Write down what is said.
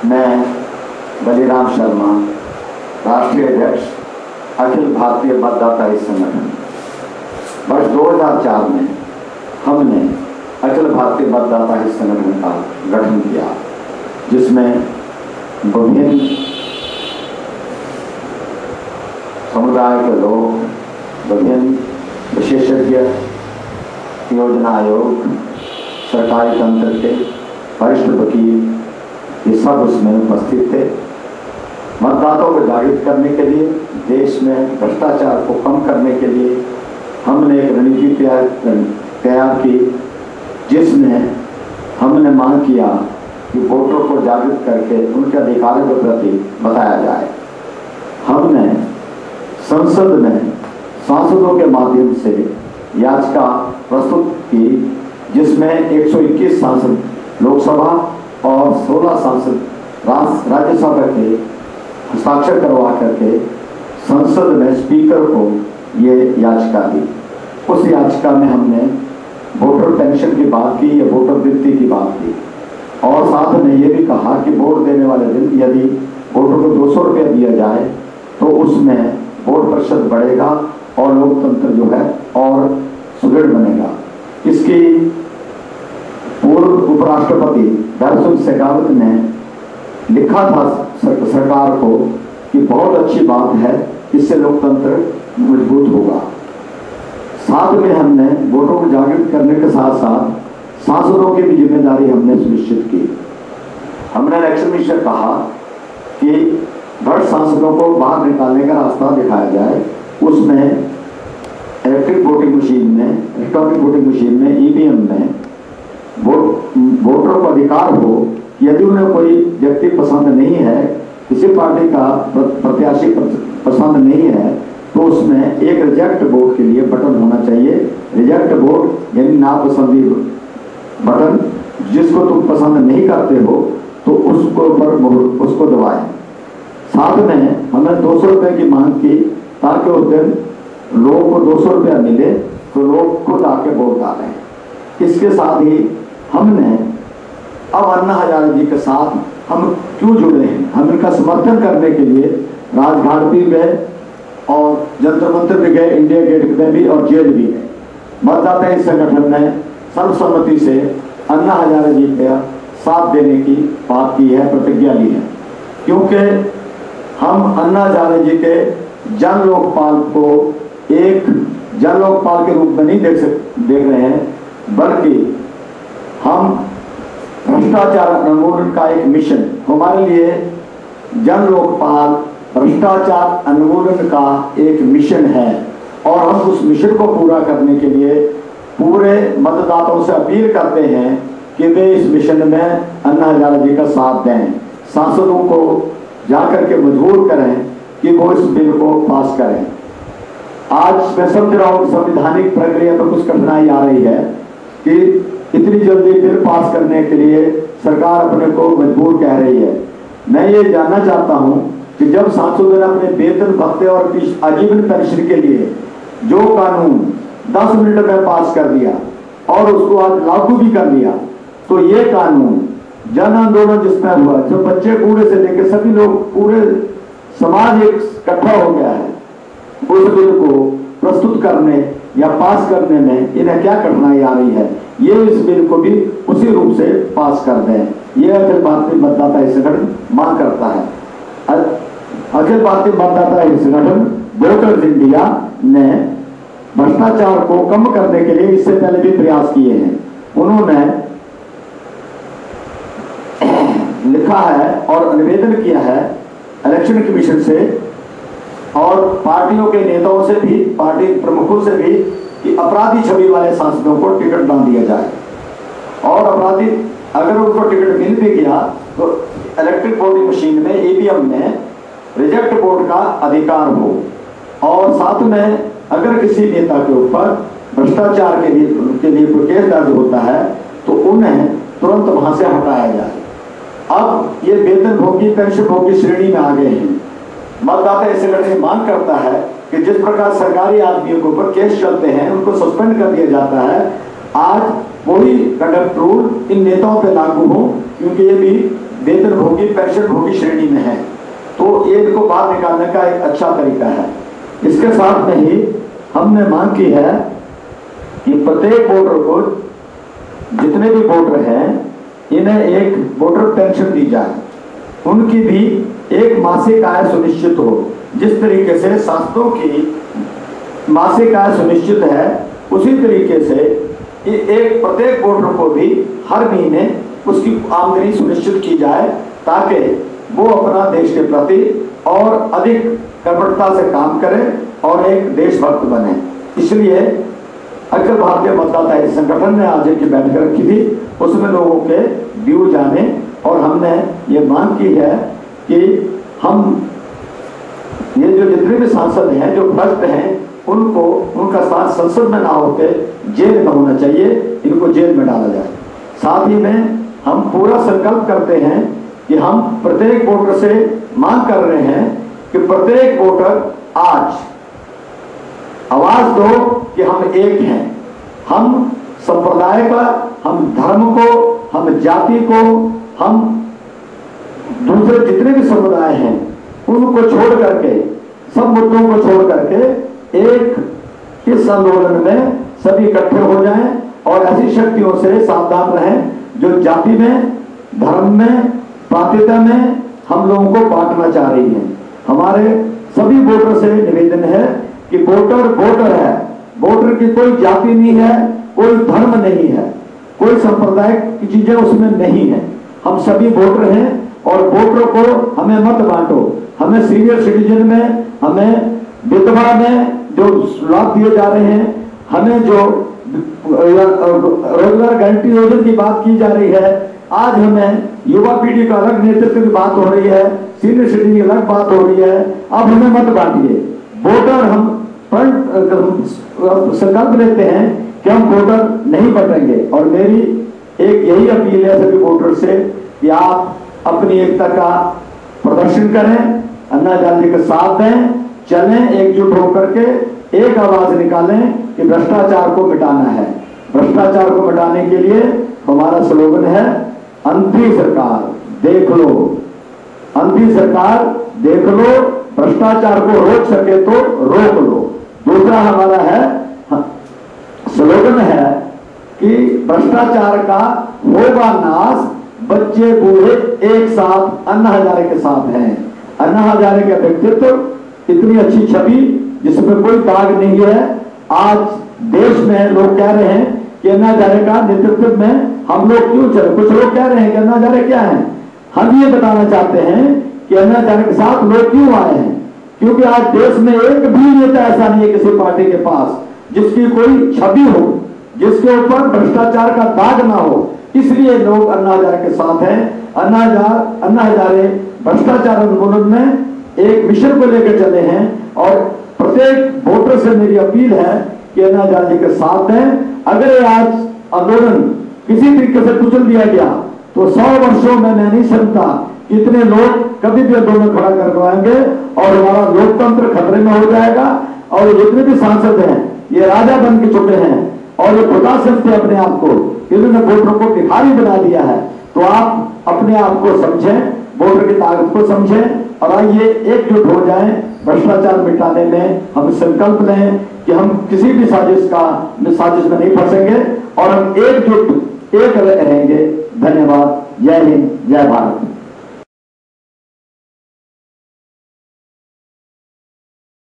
मैं बलिराम शर्मा, राष्ट्रीय अध्यक्ष अखिल भारतीय मतदाता हित संगठन। वर्ष 2004 में हमने अखिल भारतीय मतदाता हित संगठन का गठन किया, जिसमें विभिन्न समुदाय के लोग, विभिन्न विशेषज्ञ, योजना आयोग, सरकारी तंत्र के वरिष्ठ वकील, ये सब उसमें उपस्थित थे। मतदाताओं को जागरूक करने के लिए, देश में भ्रष्टाचार को कम करने के लिए हमने एक रणनीति तैयार की, जिसमें हमने मांग किया कि वोटरों को जागरूक करके उनके अधिकारों के प्रति बताया जाए। हमने संसद में सांसदों के माध्यम से याचिका प्रस्तुत की, जिसमें 121 सांसद लोकसभा और 16 सांसद राज्यसभा के हस्ताक्षर करवा करके संसद में स्पीकर को ये याचिका दी। उस याचिका में हमने वोटर पेंशन की बात की, या वोटर वृत्ति की बात की, और साथ में ये भी कहा कि वोट देने वाले दिन यदि वोटर को 200 रुपया दिया जाए तो उसमें वोट प्रतिशत बढ़ेगा और लोकतंत्र जो है और सुदृढ़ बनेगा। इसकी पूर्व उपराष्ट्रपति दरअसल शेखावत ने लिखा था सरकार को कि बहुत अच्छी बात है, इससे लोकतंत्र मजबूत होगा। साथ में हमने वोटरों को जागरूक करने के साथ साथ सांसदों की भी जिम्मेदारी हमने सुनिश्चित की। हमने इलेक्शन कमीशन से कहा कि भ्रष्ट सांसदों को बाहर निकालने का रास्ता दिखाया जाए। उसमें इलेक्ट्रॉनिक वोटिंग मशीन में ईवीएम में वोटरों को अधिकार हो, यदि उन्हें कोई व्यक्ति पसंद नहीं है, किसी पार्टी का प्रत्याशी पसंद नहीं है, तो उसमें एक रिजेक्ट वोट के लिए बटन होना चाहिए। रिजेक्ट वोट यानी नापसंदी बटन, जिसको तुम पसंद नहीं करते हो तो उसको दबाएं। साथ में हमने 200 रुपये की मांग की, ताकि उस दिन लोगों को 200 रुपया मिले तो लोग खुद आके वोट डालें। इसके साथ ही हमने अब अन्ना हजारे जी के साथ हम क्यों जुड़े हैं, हम इनका समर्थन करने के लिए राजघाट भी गए और जंतर मंतर भी गए, इंडिया गेट में भी और जेल भी गए। मतदाता इस संगठन ने सर्वसम्मति से अन्ना हजारे जी का साथ देने की बात की है, प्रतिज्ञा ली है, क्योंकि हम अन्ना हजारे जी के जन लोकपाल को एक जन लोकपाल के रूप में नहीं देख रहे हैं, बल्कि हम भ्रष्टाचार निर्मूलन का एक मिशन, हमारे लिए जन लोकपाल भ्रष्टाचार निर्मूलन का एक मिशन है, और हम उस मिशन को पूरा करने के लिए पूरे मतदाताओं से अपील करते हैं कि वे इस मिशन में अन्ना हजारे जी का साथ दें। सांसदों को जाकर के मजबूर करें कि वो इस बिल को पास करें। आज मैं समझ रहा हूँ संवैधानिक प्रक्रिया में कुछ कठिनाई आ रही है कि इतनी जल्दी बिल पास करने के लिए सरकार अपने को मजबूर कह रही है। मैं ये जानना चाहता हूँ कि जब सांसदों ने अपने वेतन भत्ते और आजीवन पेंशन के लिए जो कानून 10 मिनट में पास कर दिया और उसको आज लागू भी कर लिया, तो ये कानून जन आंदोलन जिसमें हुआ, जो बच्चे कूड़े से लेकर सभी लोग, पूरे समाज एक इकट्ठा हो गया है, उस बिल को प्रस्तुत करने या पास करने में इन्हें क्या कठिनाई आ रही है, ये इस बिल को भी उसी रूप से पास कर दें। ये अखिल भारतीय मतदाता हित संगठन मांग करता है। अखिल भारतीय मतदाता हित संगठन वोटर्स इंडिया ने भ्रष्टाचार को कम करने के लिए इससे पहले भी प्रयास किए हैं। उन्होंने लिखा है और निवेदन किया है इलेक्शन कमीशन से और पार्टियों के नेताओं से भी, पार्टी प्रमुखों से भी, कि अपराधी छवि वाले सांसदों को टिकट ना दिया जाए, और अपराधी अगर उनको टिकट मिल भी गया तो इलेक्ट्रिक वोटिंग मशीन में ईवीएम में रिजेक्ट वोट का अधिकार हो, और साथ में अगर किसी नेता के ऊपर भ्रष्टाचार के लिए कोई केस दर्ज होता है तो उन्हें तुरंत वहां से हटाया जाए। अब ये वेतन भोगी, पेंशन भोगी श्रेणी में आ गए हैं। मतदाता इस संगठन मांग करता है कि जिस प्रकार सरकारी आदमियों के ऊपर केस चलते हैं, उनको सस्पेंड कर दिया जाता है, आज वही कंडक्ट रूल इन नेताओं पे लागू हो, क्योंकि ये भी वेतनभोगी पेंशनभोगी श्रेणी में है, तो ये इनको बाहर निकालने का एक अच्छा तरीका है। इसके साथ में ही हमने मांग की है कि प्रत्येक वोटर को, जितने भी वोटर हैं, इन्हें एक वोटर पेंशन दी जाए, उनकी भी एक मासिक आय सुनिश्चित हो। जिस तरीके से सांसदों की मासिक आय सुनिश्चित है, उसी तरीके से एक प्रत्येक वोटर को भी हर महीने उसकी आमदनी सुनिश्चित की जाए, ताकि वो अपना देश के प्रति और अधिक कर्मठता से काम करे और एक देशभक्त बने। इसलिए अखिल भारतीय मतदाता हित संगठन ने आज एक बैठक रखी थी, उसमें लोगों के व्यू जाने, और हमने ये मांग की है कि हम ये जो जितने भी सांसद हैं जो भ्रष्ट हैं, उनको, उनका स्थान संसद में ना होते जेल में होना चाहिए, इनको जेल में डाला जाए। साथ ही में हम पूरा संकल्प करते हैं कि हम प्रत्येक वोटर से मांग कर रहे हैं कि प्रत्येक वोटर आज आवाज दो कि हम एक हैं। हम संप्रदाय का, हम धर्म को, हम जाति को, हम दूसरे जितने भी समुदाय हैं उनको छोड़ करके, सब मुद्दों को छोड़ करके एक इस आंदोलन में सभी इकट्ठे हो जाएं और ऐसी शक्तियों से सावधान रहें जो जाति में, धर्म में, प्रांतीयता में हम लोगों को बांटना चाह रही है। हमारे सभी वोटर से निवेदन है कि वोटर वोटर है, वोटर की कोई जाति नहीं है, कोई धर्म नहीं है, कोई संप्रदाय की चीजें उसमें नहीं है। हम सभी वोटर हैं और वोटर को हमें मत बांटो। हमें सीनियर सिटीजन में, हमें विधवा में जो लाभ दिए जा रहे हैं, हमें जो रोजगार गारंटी योजना की बात की जा रही है, आज हमें युवा पीढ़ी का अलग नेतृत्व की बात हो रही है, सीनियर सिटीजन की अलग बात हो रही है। अब हमें मत बांटिए। वोटर हम संकल्प लेते हैं कि हम वोटर नहीं बटेंगे, और मेरी एक यही अपील है सभी वोटर से कि आप अपनी एकता का प्रदर्शन करें, अन्ना हजारे के साथ दें, चलें, एकजुट होकर के एक आवाज निकालें कि भ्रष्टाचार को मिटाना है। भ्रष्टाचार को मिटाने के लिए हमारा स्लोगन है, अंधी सरकार देख लो, अंधी सरकार देख लो, भ्रष्टाचार को रोक सके तो रोक लो। दूसरा हमारा है स्लोगन है कि भ्रष्टाचार का होगा नाश, बच्चे बूढ़े एक साथ अन्ना हजारे के साथ हैं। अन्ना हजारे का व्यक्तित्व, इतनी अच्छी छवि जिसमें कोई दाग नहीं है। आज देश में लोग कह रहे हैं कि अन्ना हजारे का नेतृत्व में हम लोग क्यों चले। कुछ लोग कह रहे हैं कि अन्ना हजारे क्या है। हम ये बताना चाहते हैं कि अन्ना हजारे के साथ लोग क्यों आए हैं, क्योंकि आज देश में एक भी नेता ऐसा नहीं है किसी पार्टी के पास जिसकी कोई छवि हो, जिसके ऊपर भ्रष्टाचार का दाग ना हो। इसलिए लोग अन्ना हजारे के साथ हैं। अन्ना हजारे भ्रष्टाचार उन्मूलन में एक मिशन को लेकर चले हैं, और प्रत्येक वोटर से मेरी अपील है कि अन्ना हजारे के साथ हैं। अगर आज आंदोलन किसी तरीके से कुचल दिया गया तो 100 वर्षों में मैं नहीं समझता इतने लोग कभी भी आंदोलन खड़ा करवाएंगे और हमारा लोकतंत्र खतरे में हो जाएगा। और जितने भी सांसद हैं ये राजा बन के चुके हैं और ये बता सकते अपने आप को, इन्होंने वोटर को भिखारी बना दिया है। तो आप अपने आप को समझें, वोटर की ताकत को समझें, और आइए एकजुट हो जाएं। भ्रष्टाचार मिटाने में हम संकल्प लें कि हम किसी भी साजिश में नहीं फंसेंगे और हम एकजुट एक रहेंगे। धन्यवाद। जय हिंद, जय भारत।